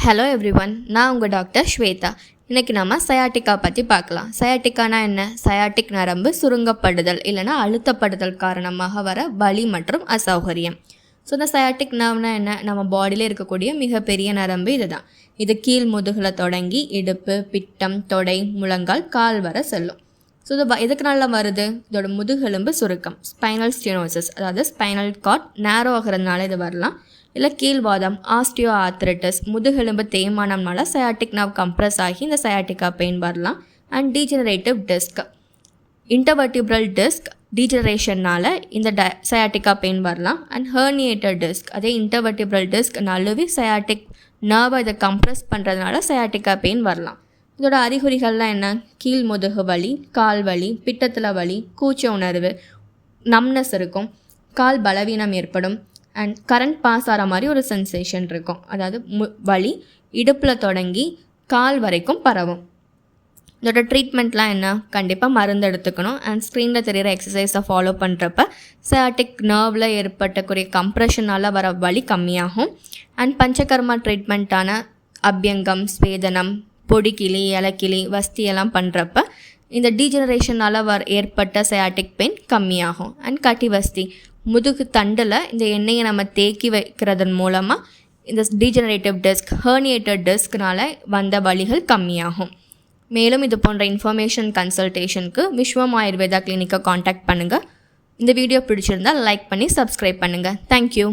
Hello everyone, நான் உங்கள் doctor Shweta. இன்றைக்கி நம்ம சயாட்டிக்கா பற்றி பார்க்கலாம். சயாட்டிக்கானா என்ன? சயாட்டிக் நரம்பு சுருங்கப்படுதல் இல்லைனா அழுத்தப்படுதல் காரணமாக வர வலி மற்றும் அசௌகரியம். ஸோ இந்த சயாட்டிக் நர்வ்னா என்ன? நம்ம பாடியில் இருக்கக்கூடிய மிகப்பெரிய நரம்பு இதுதான். இது கீழ் முதுகில் தொடங்கி இடுப்பு, பிட்டம், தொடை, முழங்கால், கால் வர செல்லும். ஸோ இது எதுக்குனால வருது? இதோட முதுகெலும்பு சுருக்கம், ஸ்பைனல் ஸ்டெனோசிஸ், அதாவது ஸ்பைனல் கார்ட் நேரோ ஆகிறதுனால இது வரலாம். இல்லை கீழ்வாதம், ஆஸ்டியோ ஆர்த்ரைட்டிஸ், முதுகெலும்பு தேய்மானம்னால சயாட்டிக் நர்வ் கம்ப்ரஸ் ஆகி இந்த சயாட்டிக்கா பெயின் வரலாம். அண்ட் டீஜெனரேட்டிவ் டிஸ்க், இன்டர்வர்டிப்ரல் டிஸ்க் டீஜெனரேஷனால் இந்த சயாட்டிக்கா பெயின் வரலாம். அண்ட் ஹெர்னியேட்டட் டிஸ்க், அதே இன்டர்வர்டிப்ரல் டிஸ்க் நழுவி சயாட்டிக் நர்வை இதை கம்ப்ரஸ் பண்ணுறதுனால சயாட்டிக்கா பெயின் வரலாம். இதோட அறிகுறிகள்லாம் என்ன? கீழ் முதுகு வலி, கால் வலி, பிட்டத்தில் வலி, கூச்ச உணர்வு, நம்னஸ் இருக்கும், கால் பலவீனம் ஏற்படும். அண்ட் கரண்ட் பாஸ் ஆகிற மாதிரி ஒரு சென்சேஷன் இருக்கும். அதாவது வலி இடுப்பில் தொடங்கி கால் வரைக்கும் பரவும். இதோட ட்ரீட்மெண்ட்லாம் என்ன? கண்டிப்பாக மருந்து எடுத்துக்கணும். அண்ட் ஸ்க்ரீனில் தெரிகிற எக்ஸசைஸை ஃபாலோ பண்ணுறப்ப சயாட்டிக் நர்வில் ஏற்பட்டக்கூடிய கம்ப்ரெஷனால் வர வலி கம்மியாகும். அண்ட் பஞ்சகர்மா ட்ரீட்மெண்ட்டான அபியங்கம், ஸ்வேதனம், பொடிக்கிளி, இலக்கிளி, வஸ்தியெல்லாம் பண்ணுறப்ப இந்த டீஜெனரேஷனால் ஏற்பட்ட சயாட்டிக் பெயின் கம்மியாகும். அண்ட் கட்டி வஸ்தி, முதுகு தண்டில் இந்த எண்ணெயை நம்ம தேக்கி வைக்கிறதன் மூலமாக இந்த டீஜெனரேட்டிவ் டிஸ்க், ஹெர்னியேட்டட் டிஸ்க்னால் வந்த வலிகள் கம்மியாகும். மேலும் இது போன்ற இன்ஃபர்மேஷன் கன்சல்டேஷனுக்கு விஸ்வம் ஆயுர்வேதா கிளினிக்கை காண்டாக்ட் பண்ணுங்கள். இந்த வீடியோ பிடிச்சிருந்தால் லைக் பண்ணி சப்ஸ்கிரைப் பண்ணுங்கள். தேங்க்யூ.